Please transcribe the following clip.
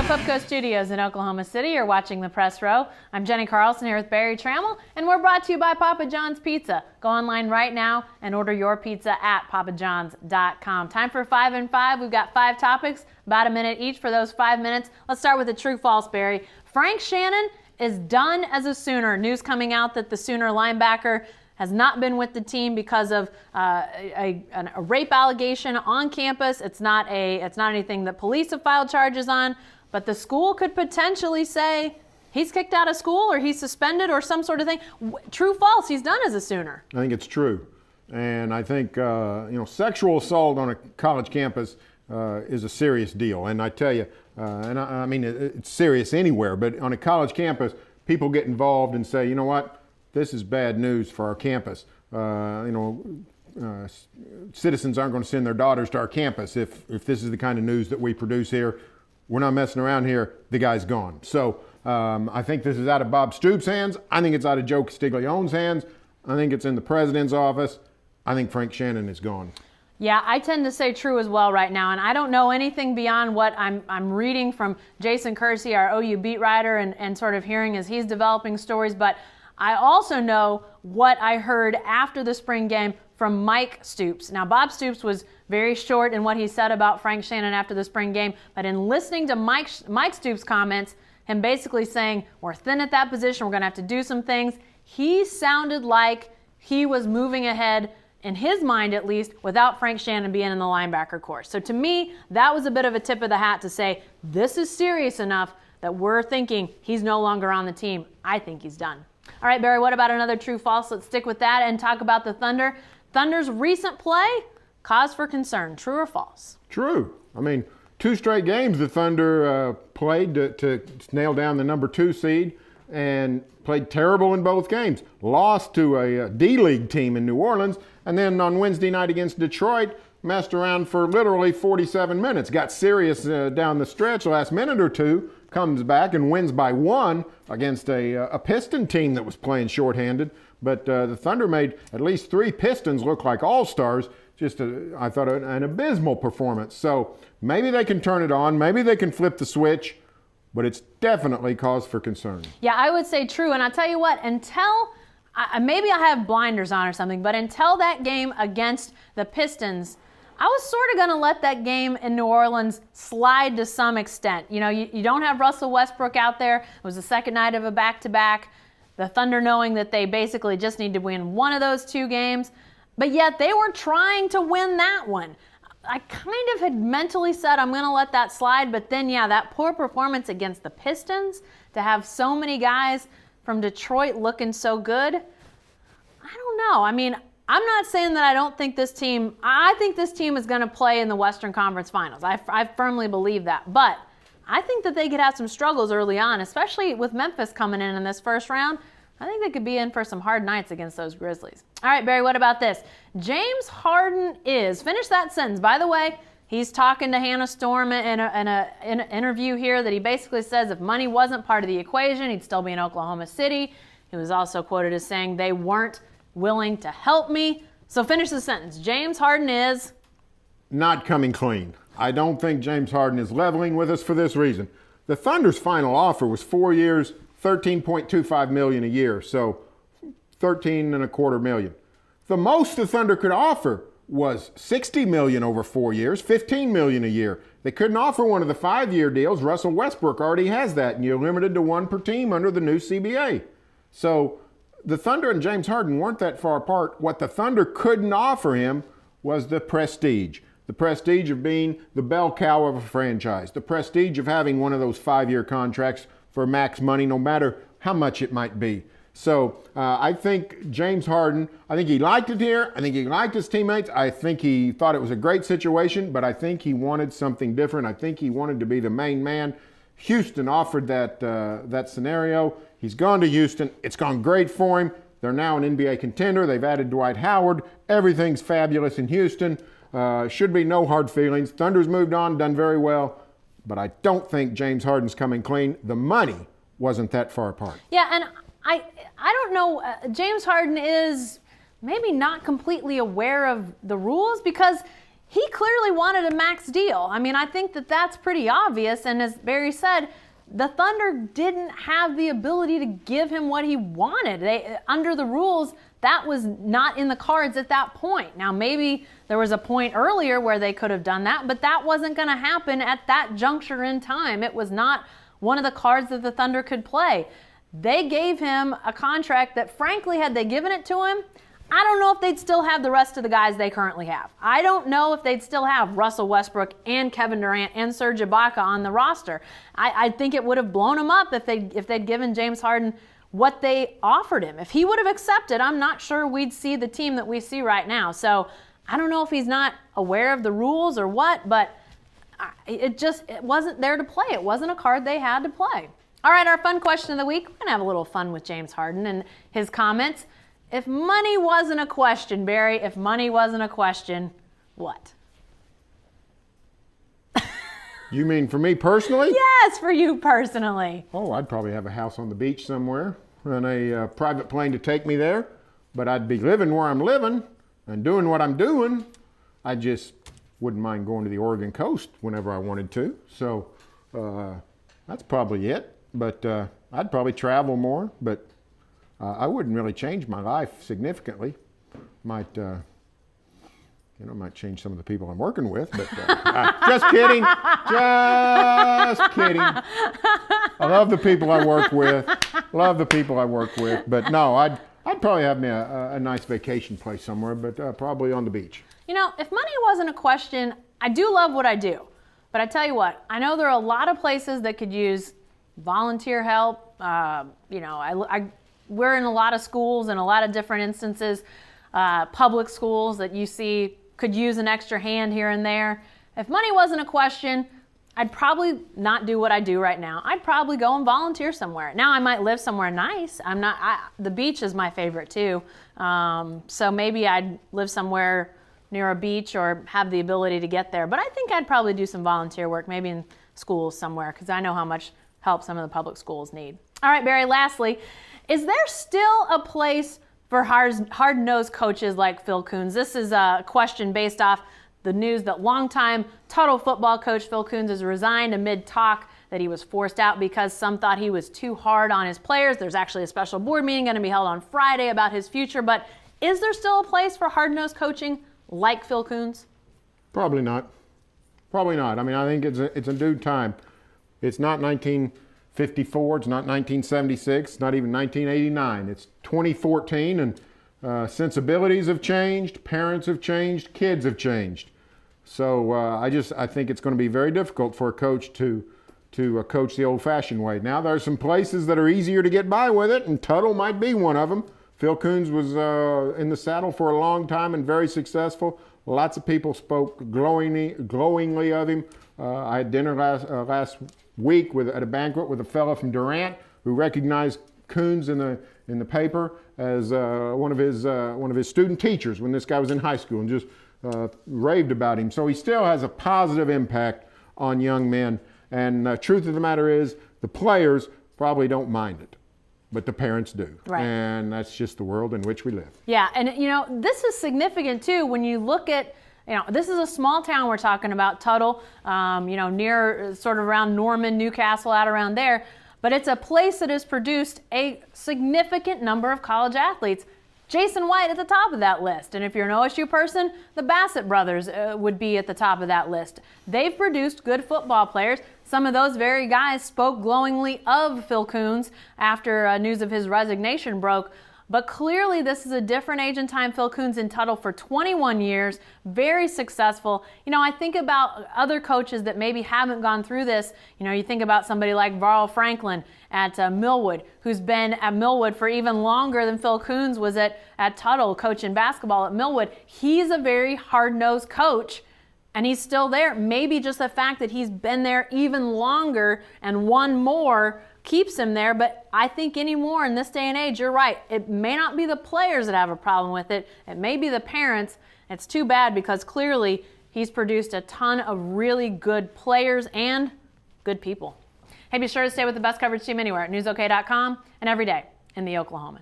Pupco Studios in Oklahoma City. You're watching the Press Row. I'm Jenny Carlson here with Barry Trammell, and we're brought to you by Papa John's Pizza. Go online right now and order your pizza at papajohns.com. Time for 5 and 5. We've got 5 topics, about a minute each for those 5 minutes. Let's start with a true-false, Barry. Frank Shannon is done as a Sooner. News coming out that the Sooner linebacker has not been with the team because of a rape allegation on campus. It's not anything that police have filed charges on, but the school could potentially say he's kicked out of school or he's suspended or some sort of thing. True, false, he's done as a Sooner. I think it's true. And I think, sexual assault on a college campus is a serious deal. And I tell you, I mean, it's serious anywhere, but on a college campus, people get involved and say, you know what? This is bad news for our campus. Citizens aren't going to send their daughters to our campus if this is the kind of news that we produce here. We're not messing around here. The guy's gone. So I think this is out of Bob Stoops' hands. I think it's out of Joe Castiglione's hands. I think it's in the president's office. I think Frank Shannon is gone. Yeah, I tend to say true as well right now, and I don't know anything beyond what I'm reading from Jason Kersey, our OU beat writer, and sort of hearing as he's developing stories, but I also know what I heard after the spring game from Mike Stoops. Now, Bob Stoops was very short in what he said about Frank Shannon after the spring game, but in listening to Mike Stoops' comments, him basically saying, we're thin at that position, we're going to have to do some things, he sounded like he was moving ahead, in his mind at least, without Frank Shannon being in the linebacker course. So to me, that was a bit of a tip of the hat to say, this is serious enough that we're thinking he's no longer on the team. I think he's done. All right, Barry, what about another true-false? Let's stick with that and talk about the Thunder. Thunder's recent play, cause for concern. True or false? True. I mean, 2 straight games the Thunder played to nail down the number 2 seed and played terrible in both games. Lost to a D-League team in New Orleans, and then on Wednesday night against Detroit, messed around for literally 47 minutes. Got serious down the stretch, last minute or two, comes back and wins by 1 against a Piston team that was playing shorthanded. But the Thunder made at least 3 Pistons look like all-stars. Just, I thought, an abysmal performance. So maybe they can turn it on. Maybe they can flip the switch. But it's definitely cause for concern. Yeah, I would say true. And I'll tell you what, until, maybe I have blinders on or something, but until that game against the Pistons, I was sort of going to let that game in New Orleans slide to some extent. You know, you don't have Russell Westbrook out there. It was the second night of a back-to-back. The Thunder knowing that they basically just need to win one of those 2 games. But yet they were trying to win that one. I kind of had mentally said I'm going to let that slide. But then, yeah, that poor performance against the Pistons, to have so many guys from Detroit looking so good, I don't know. I mean, I'm not saying that I don't think this team, I think this team is going to play in the Western Conference Finals. I firmly believe that. But I think that they could have some struggles early on, especially with Memphis coming in this first round. I think they could be in for some hard nights against those Grizzlies. All right, Barry, what about this? James Harden finish that sentence. By the way, he's talking to Hannah Storm in an interview here that he basically says if money wasn't part of the equation, he'd still be in Oklahoma City. He was also quoted as saying they weren't willing to help me. So finish the sentence. James Harden is not coming clean. I don't think James Harden is leveling with us for this reason. The Thunder's final offer was 4 years, $13.25 million a year, so $13.25 million. The most the Thunder could offer was $60 million over 4 years, $15 million a year. They couldn't offer one of the 5-year deals. Russell Westbrook already has that, and you're limited to 1 per team under the new CBA. So the Thunder and James Harden weren't that far apart. What the Thunder couldn't offer him was the prestige. The prestige of being the bell cow of a franchise. The prestige of having one of those 5-year contracts for max money, no matter how much it might be. So I think James Harden, I think he liked it here. I think he liked his teammates. I think he thought it was a great situation, but I think he wanted something different. I think he wanted to be the main man. Houston offered that scenario. He's gone to Houston. It's gone great for him. They're now an NBA contender. They've added Dwight Howard. Everything's fabulous in Houston. Should be no hard feelings. Thunder's moved on, done very well. But I don't think James Harden's coming clean. The money wasn't that far apart. Yeah, and I don't know. James Harden is maybe not completely aware of the rules because he clearly wanted a max deal. I mean, I think that that's pretty obvious. And as Barry said, the Thunder didn't have the ability to give him what he wanted. Under the rules, that was not in the cards at that point. Now, maybe there was a point earlier where they could have done that, but that wasn't going to happen at that juncture in time. It was not one of the cards that the Thunder could play. They gave him a contract that, frankly, had they given it to him, I don't know if they'd still have the rest of the guys they currently have. I don't know if they'd still have Russell Westbrook and Kevin Durant and Serge Ibaka on the roster. I think it would have blown them up if they'd given James Harden what they offered him. If he would have accepted, I'm not sure we'd see the team that we see right now. So I don't know if he's not aware of the rules or what, but it wasn't there to play. It wasn't a card they had to play. All right, our fun question of the week. We're going to have a little fun with James Harden and his comments. If money wasn't a question, Barry, if money wasn't a question, what? You mean for me personally? Yes, for you personally. Oh, I'd probably have a house on the beach somewhere and a private plane to take me there. But I'd be living where I'm living and doing what I'm doing. I just wouldn't mind going to the Oregon coast whenever I wanted to. So that's probably it. But I'd probably travel more. But I wouldn't really change my life significantly. Might change some of the people I'm working with, but just kidding. Just kidding. I love the people I work with. But no, I'd probably have me a nice vacation place somewhere, but probably on the beach. You know, if money wasn't a question, I do love what I do. But I tell you what, I know there are a lot of places that could use volunteer help. We're in a lot of schools in a lot of different instances, public schools that you see could use an extra hand here and there. If money wasn't a question, I'd probably not do what I do right now. I'd probably go and volunteer somewhere. Now I might live somewhere nice. The beach is my favorite too. So maybe I'd live somewhere near a beach or have the ability to get there. But I think I'd probably do some volunteer work, maybe in schools somewhere, because I know how much help some of the public schools need. All right, Barry, lastly, is there still a place for hard-nosed coaches like Phil Coons? This is a question based off the news that longtime Tuttle football coach Phil Coons has resigned amid talk that he was forced out because some thought he was too hard on his players. There's actually a special board meeting going to be held on Friday about his future. But is there still a place for hard-nosed coaching like Phil Coons? Probably not. I mean, I think it's a due time. It's not 1954, it's not 1976, it's not even 1989. It's 2014, and sensibilities have changed, parents have changed, kids have changed. So I think it's going to be very difficult for a coach to coach the old-fashioned way. Now, there are some places that are easier to get by with it, and Tuttle might be one of them. Phil Coons was in the saddle for a long time and very successful. Lots of people spoke glowingly of him. I had dinner last week at a banquet with a fellow from Durant who recognized Coons in the paper as one of his student teachers when this guy was in high school, and just raved about him. So he still has a positive impact on young men. And truth of the matter is, the players probably don't mind it, but the parents do. Right. And that's just the world in which we live. Yeah, and this is significant too when you look at, this is a small town we're talking about, Tuttle, near sort of around Norman, Newcastle, out around there. But it's a place that has produced a significant number of college athletes. Jason White at the top of that list. And if you're an OSU person, the Bassett brothers would be at the top of that list. They've produced good football players. Some of those very guys spoke glowingly of Phil Coons after news of his resignation broke. But clearly this is a different age and time. Phil Coons in Tuttle for 21 years, very successful. I think about other coaches that maybe haven't gone through this. You think about somebody like Varl Franklin at Millwood, who's been at Millwood for even longer than Phil Coons was at Tuttle, coaching basketball at Millwood. He's a very hard-nosed coach, and he's still there. Maybe just the fact that he's been there even longer and won more keeps him there, but I think anymore in this day and age, you're right. It may not be the players that have a problem with it. It may be the parents. It's too bad because clearly he's produced a ton of really good players and good people. Hey, be sure to stay with the best coverage team anywhere at newsok.com and every day in the Oklahoman.